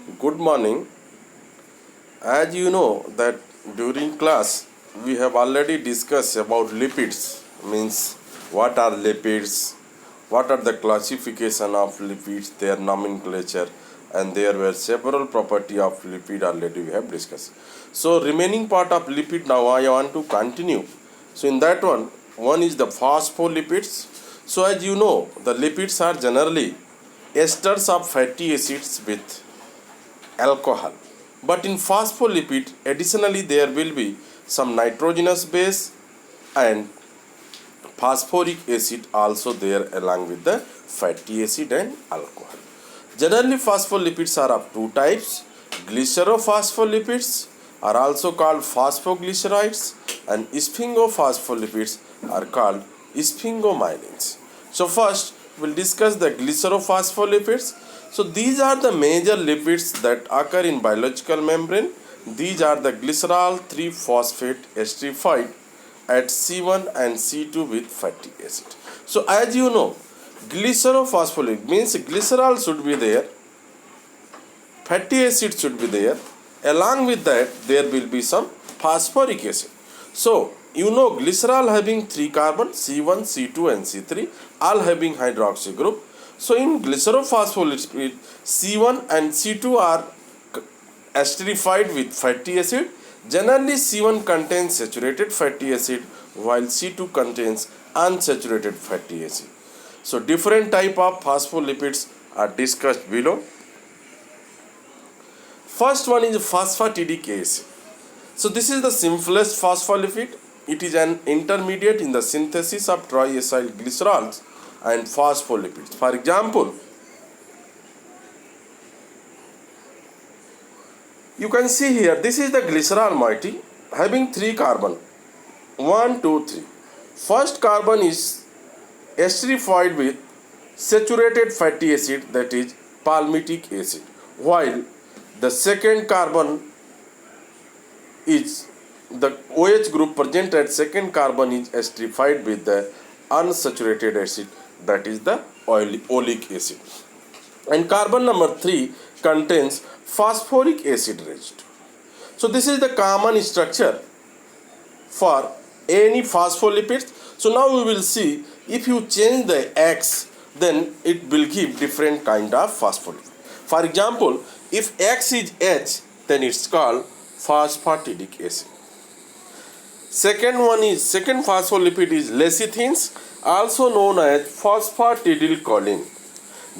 Good morning. As you know that during class we have already discussed about lipids, means what are lipids, what are the classification of lipids, their nomenclature, and there were several property of lipid already we have discussed. So remaining part of lipid now I want to continue. So in that one is the phospholipids. So as you know, the lipids are generally esters of fatty acids with alcohol. But in phospholipid, additionally there will be some nitrogenous base and phosphoric acid also there along with the fatty acid and alcohol. Generally phospholipids are of two types. Glycerophospholipids are also called phosphoglycerides and sphingophospholipids are called sphingomyelins. So first we'll discuss the glycerophospholipids. So these are the major lipids that occur in biological membrane. These are the glycerol 3-phosphate esterified at C1 and C2 with fatty acid. So as you know, glycerophospholic means glycerol should be there, fatty acid should be there, along with that there will be some phosphoric acid. So you know glycerol having 3 carbon C1, C2 and C3 all having hydroxy group. So in glycerophospholipid C1 and C2 are esterified with fatty acid. Generally C1 contains saturated fatty acid while C2 contains unsaturated fatty acid. So different type of phospholipids are discussed below. First one is phosphatidic acid. So this is the simplest phospholipid. It is an intermediate in the synthesis of triacyl glycerols and phospholipids. For example, you can see here this is the glycerol moiety having 3 carbon 1, 2, 3. First carbon is esterified with saturated fatty acid, that is palmitic acid, while the second carbon is the OH group present at second carbon is esterified with the unsaturated acid, that is the oleic acid, and carbon number 3 contains phosphoric acid residue. So this is the common structure for any phospholipids. So now we will see if you change the X, then it will give different kind of phospholipid. For example, if X is H, then it's called phosphatidic acid. Second phospholipid is lecithins, also known as phosphatidylcholine.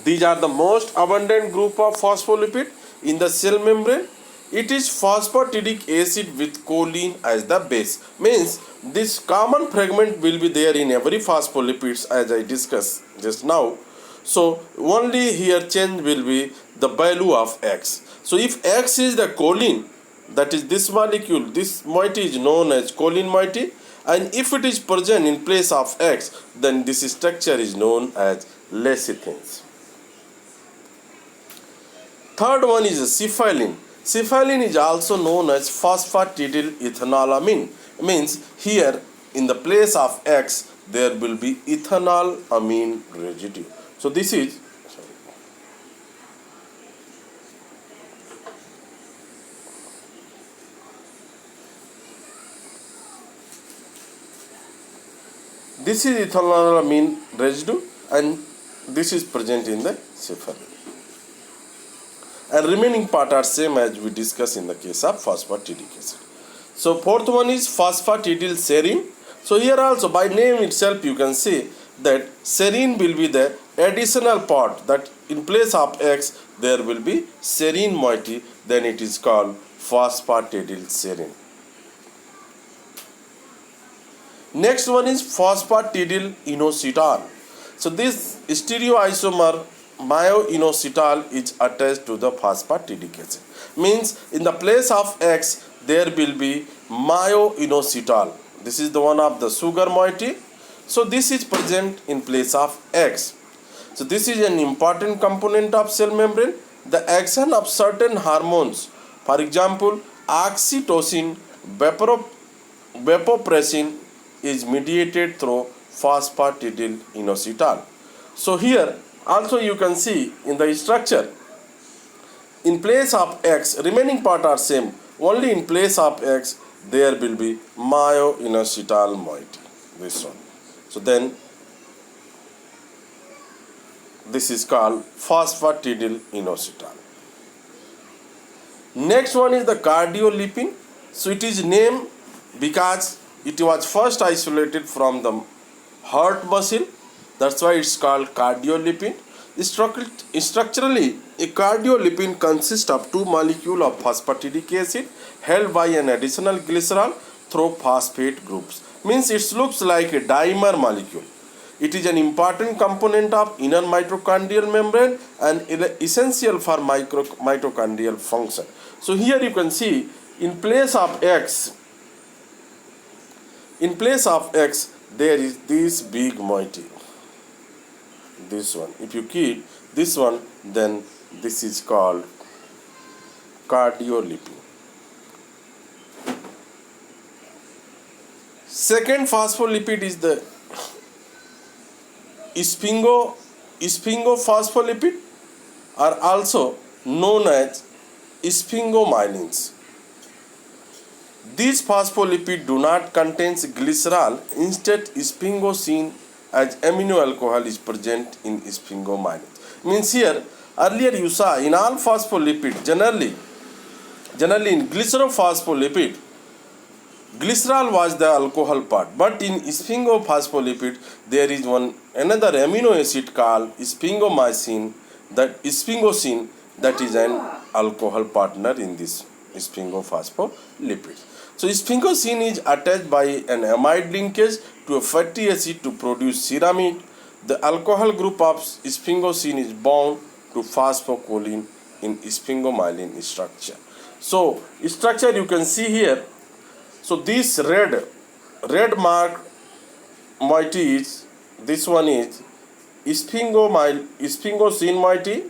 These are the most abundant group of phospholipid in the cell membrane. It is phosphatidic acid with choline as the base. Means this common fragment will be there in every phospholipids as I discussed just now. So only here change will be the value of X. So if X is the choline, that is this molecule, this moiety is known as choline moiety, and if it is present in place of X, then this structure is known as lecithins. Third one is cephalin. Cephalin is also known as phosphatidylethanolamin. Means here in the place of X there will be ethanolamine residue. So this is ethanolamine residue, and this is present in the cephalin. And remaining part are same as we discussed in the case of phosphatidic acid. So fourth one is phosphatidylserine. So here also by name itself you can see that serine will be the additional part, that in place of X there will be serine moiety, then it is called phosphatidylserine. Next one is phosphatidylinositol. So this stereoisomer myoinositol is attached to the phosphatidic acid. Means in the place of X there will be myoinositol. This is the one of the sugar moiety. So this is present in place of X. So this is an important component of cell membrane. The action of certain hormones, for example oxytocin, vapopressin, is mediated through phosphatidylinositol. So here also you can see in the structure, in place of X, remaining part are same. Only in place of X, there will be myo-inositol moiety. This one. So then, this is called phosphatidylinositol. Next one is the cardiolipin. So it is named because it was first isolated from the heart muscle. That's why it's called cardiolipin. Structurally, a cardiolipin consists of two molecules of phosphatidic acid held by an additional glycerol through phosphate groups. Means it looks like a dimer molecule. It is an important component of inner mitochondrial membrane and essential for mitochondrial function. So here you can see in place of X, there is this big moiety. This one. If you keep this one, then this is called cardiolipin. Second phospholipid is the sphingophospholipid, are also known as sphingomyelins. These phospholipids do not contain glycerol. Instead, sphingosine as amino alcohol is present in sphingomyelins. Means here, earlier you saw in all phospholipid, generally in glycerophospholipid, glycerol was the alcohol part, but in sphingophospholipid there is another amino acid called sphingosine, that is an alcohol partner in this sphingophospholipid. So sphingosine is attached by an amide linkage to a fatty acid to produce ceramide. The alcohol group of sphingosine is bound to phosphocholine in sphingomyelin structure. So structure you can see here. So this red mark moiety is, this one is sphingosine moiety.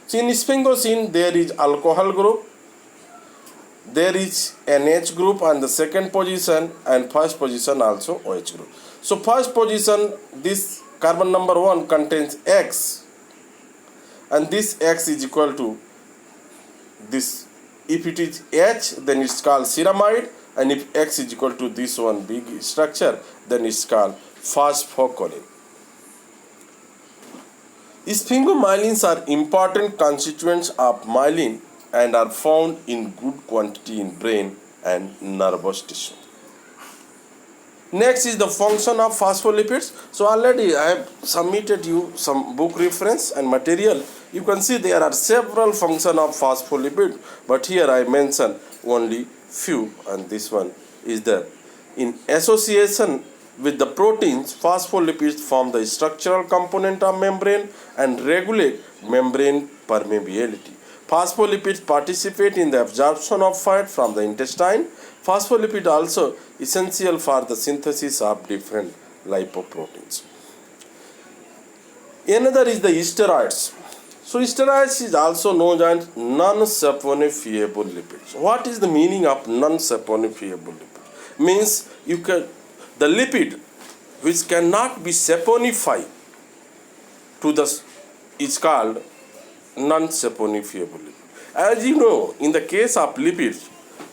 So in sphingosine there is alcohol group, there is NH group on the second position, and first position also OH group. So first position, this carbon number 1 contains X, and this X is equal to this. If it is H, then it's called ceramide, and if X is equal to this one big structure, then it's called phosphocholine. Sphingomyelins are important constituents of myelin and are found in good quantity in brain and nervous tissue. Next is the function of phospholipids. So already I have submitted you some book reference and material. You can see there are several functions of phospholipid, but here I mention only few, and this one is there. In association with the proteins, phospholipids form the structural component of membrane and regulate membrane permeability. Phospholipids participate in the absorption of fat from the intestine. Phospholipids also essential for the synthesis of different lipoproteins. Another is the steroids. So steroids is also known as non-saponifiable lipids. What is the meaning of non-saponifiable lipid? Means the lipid which cannot be saponified to the is called non-saponifiable lipid. As you know, in the case of lipids,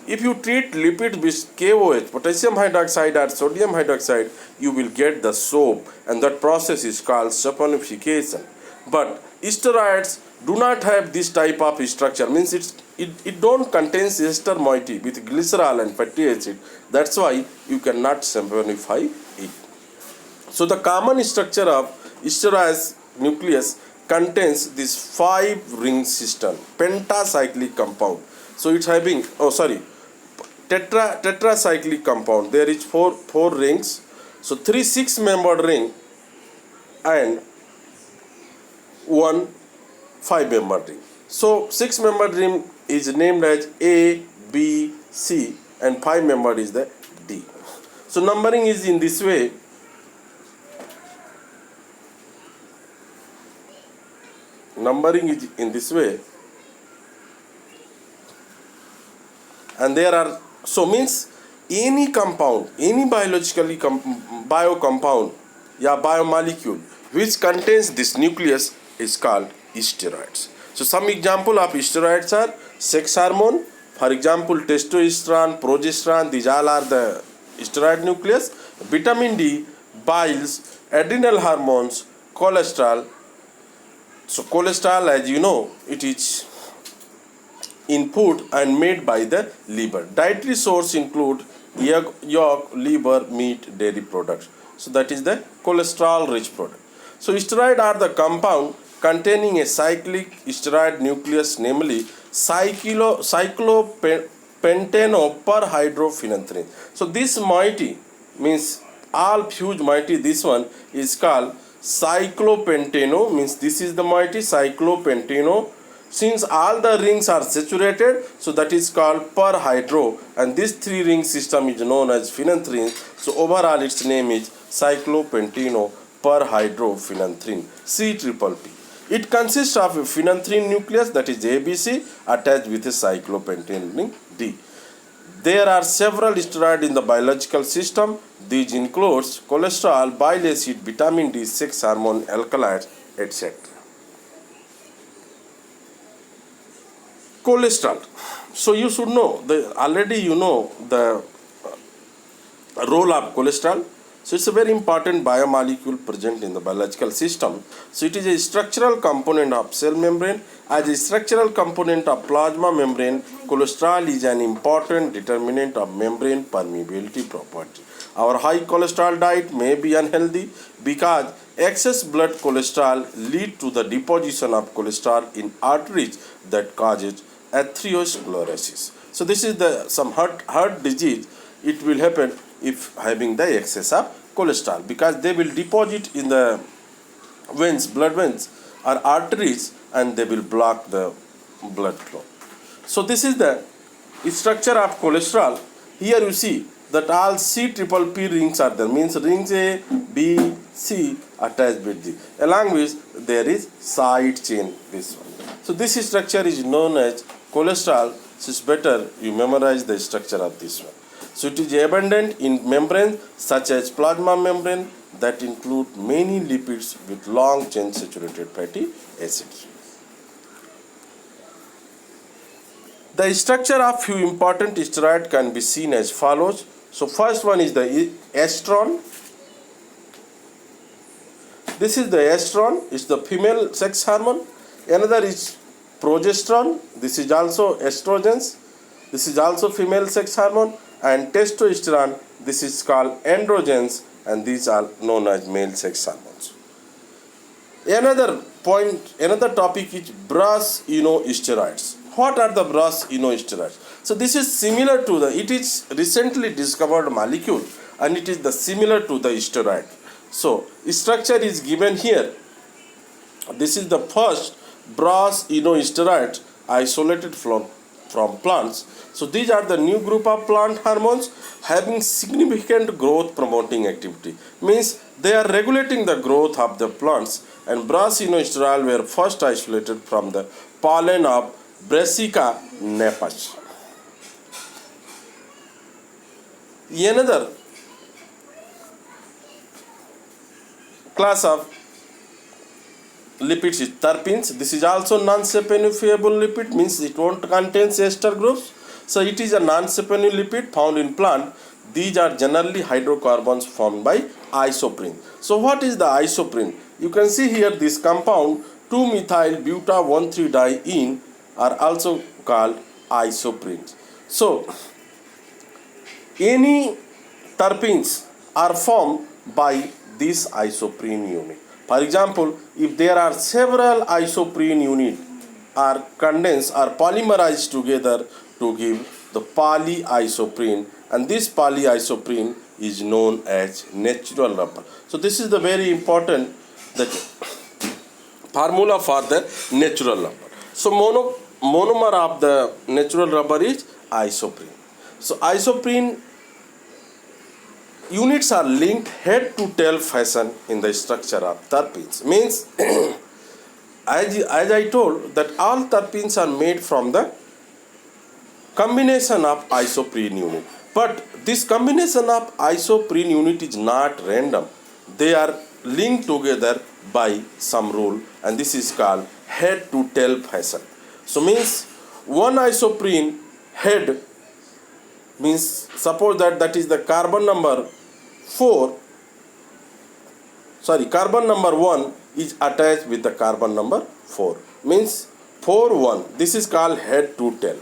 if you treat lipids with KOH, potassium hydroxide or sodium hydroxide, you will get the soap, and that process is called saponification. But steroids do not have this type of structure. Means it don't contain ester moiety with glycerol and fatty acid. That's why you cannot saponify it. So the common structure of steroids nucleus contains this 5-ring system, pentacyclic compound. So it's having tetracyclic compound. There is four rings. So 3 6-membered ring and 1 5-membered ring. So 6-membered ring is named as A, B, C, and 5-membered is the D. So numbering is in this way. And there are, so means any compound, any biologically biocompound, biomolecule which contains this nucleus is called steroids. So some example of steroids are sex hormone. For example, testosterone, progesterone, these all are the steroid nucleus. Vitamin D, biles, adrenal hormones, cholesterol. So cholesterol, as you know, it is input and made by the liver. Dietary source include yolk, liver, meat, dairy products. So that is the cholesterol rich product. So steroid are the compound containing a cyclic steroid nucleus, namely cyclopentanoperhydrophenanthrene. So this moiety means all huge moiety, this one is called cyclopentano, means this is the moiety cyclopentano. Since all the rings are saturated, so that is called perhydro, and this three ring system is known as phenanthrene. So overall its name is cyclopentano perhydrophenanthrene, CPP. It consists of a phenanthrene nucleus, that is ABC, attached with a cyclopentane D. There are several steroids in the biological system. These includes cholesterol, bile acid, vitamin D, sex hormone, alkaloids, etc. Cholesterol. So you should know already you know the role of cholesterol. So it's a very important biomolecule present in the biological system. So it is a structural component of cell membrane. As a structural component of plasma membrane, cholesterol is an important determinant of membrane permeability property. Our high cholesterol diet may be unhealthy because excess blood cholesterol lead to the deposition of cholesterol in arteries that causes atherosclerosis. So this is the some heart disease. It will happen if having the excess of cholesterol, because they will deposit in the veins, blood veins or arteries, and they will block the blood flow. So this is the structure of cholesterol. Here you see that all CPP rings are there, means rings A, B, C attached with D. Along with there is side chain, this one. So this structure is known as cholesterol. So it's better you memorize the structure of this one. So it is abundant in membranes such as plasma membrane that include many lipids with long chain saturated fatty acids. The structure of few important steroids can be seen as follows. So first one is the estrone. This is the estrone, it's the female sex hormone. Another is progesterone. This is also estrogens. This is also female sex hormone. And testosterone, this is called androgens, and these are known as male sex hormones. Another topic is steroids. What are the steroids? So this is similar to it is recently discovered molecule, and it is the similar to the steroid. So structure is given here. This is the first steroid isolated from plants. So these are the new group of plant hormones having significant growth promoting activity. Means they are regulating the growth of the plants, and steroids were first isolated from the pollen of Brassica napus. Another class of lipids is terpenes. This is also non-saponifiable lipid, means it won't contain ester groups. So it is a non-saponifiable lipid found in plant. These are generally hydrocarbons formed by isoprene. So what is the isoprene? You can see here this compound 2-methyl-buta-1,3-diene are also called isoprenes. So any terpenes are formed by this isoprene unit. For example, if there are several isoprene units are condensed or polymerized together to give the polyisoprene, and this polyisoprene is known as natural rubber. So this is the very important formula for the natural rubber. So monomer of the natural rubber is isoprene. So isoprene units are linked head to tail fashion in the structure of terpenes. Means as I told that all terpenes are made from the combination of isoprene unit. But this combination of isoprene unit is not random. They are linked together by some rule, and this is called head to tail fashion. So means one isoprene head means suppose that is the carbon number 4, carbon number 1 is attached with the carbon number 4, means 4 1. This is called head to tail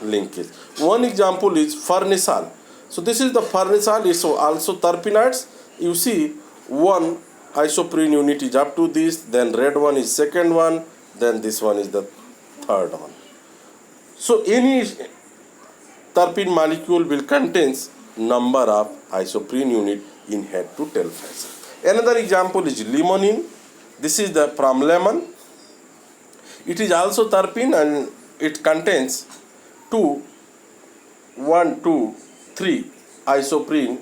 linkage. One example is farnesol. So this is the farnesol, is also terpenoids. You see one isoprene unit is up to this, then red one is second one, then this one is the third one. So any terpene molecule will contains number of isoprene unit in head to tail fashion. Another example is limonene. This is the from lemon. It is also terpene and it contains 3 isoprene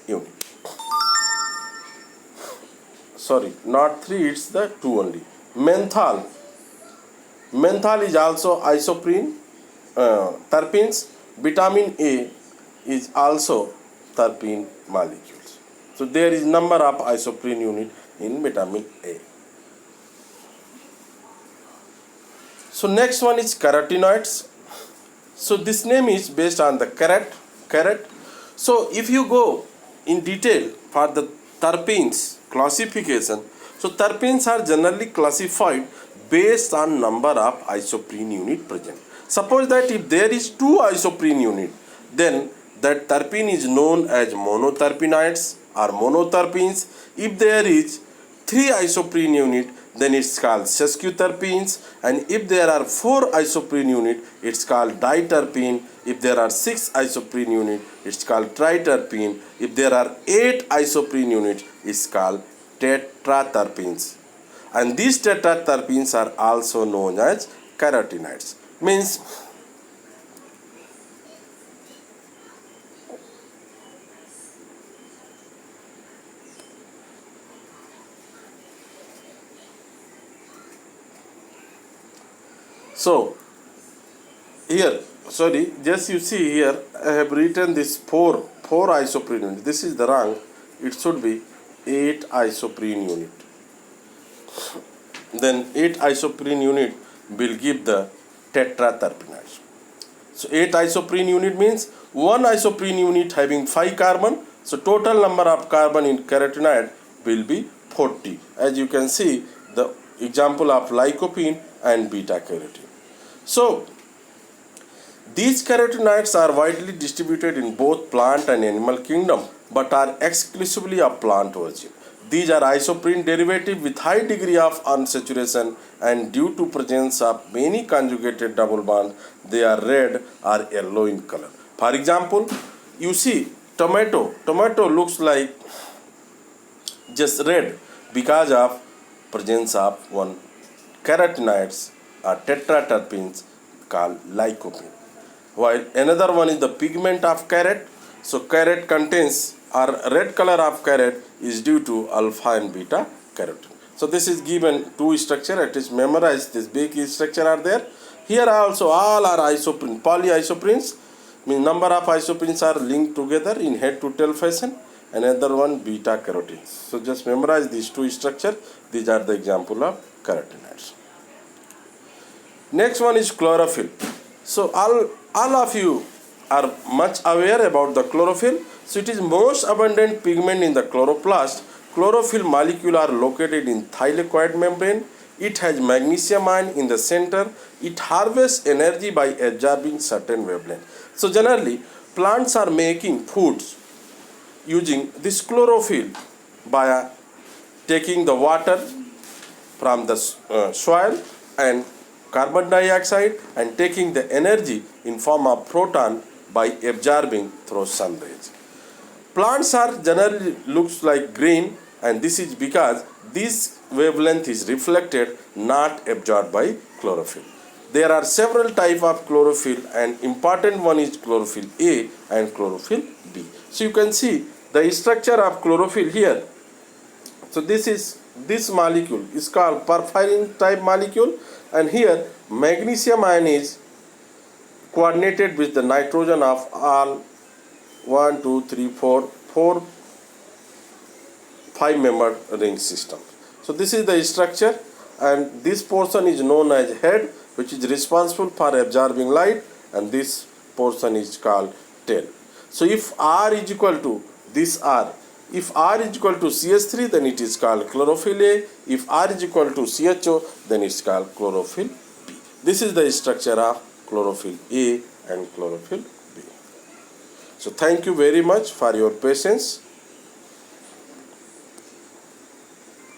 unit. Sorry, not 3, it's the 2 only. Menthol is also isoprene terpenes. Vitamin A is also terpene molecules. So there is number of isoprene unit in vitamin A. So next one is carotenoids. So this name is based on the carrot. So if you go in detail for the terpenes classification, so terpenes are generally classified based on number of isoprene unit present. Suppose that if there is 2 isoprene unit, then that terpene is known as monoterpenoids or monoterpenes. If there is 3 isoprene unit, then it's called sesquiterpenes, and if there are 4 isoprene unit, it's called diterpene. If there are 6 isoprene unit, it's called triterpene. If there are 8 isoprene units, it's called tetraterpenes. And these tetraterpenes are also known as carotenoids. Means so here, just you see here, I have written this 4 isoprene unit. This is the wrong. It should be 8 isoprene unit. Then 8 isoprene unit will give the tetraterpenoids. So 8 isoprene unit means one isoprene unit having 5 carbon. So total number of carbon in carotenoid will be 40. As you can see, the example of lycopene and beta carotene. So these carotenoids are widely distributed in both plant and animal kingdom, but are exclusively of plant origin. These are isoprene derivative with high degree of unsaturation, and due to presence of many conjugated double bonds, they are red or yellow in color. For example, you see tomato looks like just red because of presence of one carotenoids or tetraterpenes called lycopene. While another one is the pigment of carrot. So carrot contains, or red color of carrot is due to alpha and beta carotene. So this is given 2 structure. At least memorize this big structure are there. Here also all are isoprene, polyisoprenes. Means number of isoprenes are linked together in head to tail fashion. Another one beta carotene. So just memorize these 2 structure. These are the example of carotenoids. Next one is chlorophyll. So all of you are much aware about the chlorophyll. So it is most abundant pigment in the chloroplast. Chlorophyll molecule are located in thylakoid membrane. It has magnesium ion in the center. It harvests energy by absorbing certain wavelength. So generally plants are making foods using this chlorophyll by taking the water from the soil and carbon dioxide and taking the energy in form of proton by absorbing through sun rays. Plants are generally looks like green, and this is because this wavelength is reflected, not absorbed by chlorophyll. There are several types of chlorophyll, and important one is chlorophyll A and chlorophyll B. So you can see the structure of chlorophyll here. So this molecule is called porphyrin type molecule, and here magnesium ion is coordinated with the nitrogen of all 1, 2, 3, 4, 5 membered ring system. So So this is the structure, and this portion is known as head, which is responsible for absorbing light, and this portion is called tail. So if R is equal to this R, if R is equal to CH3, then it is called chlorophyll A. If R is equal to CHO, then it's called chlorophyll B. This is the structure of chlorophyll A and chlorophyll B. So thank you very much for your patience.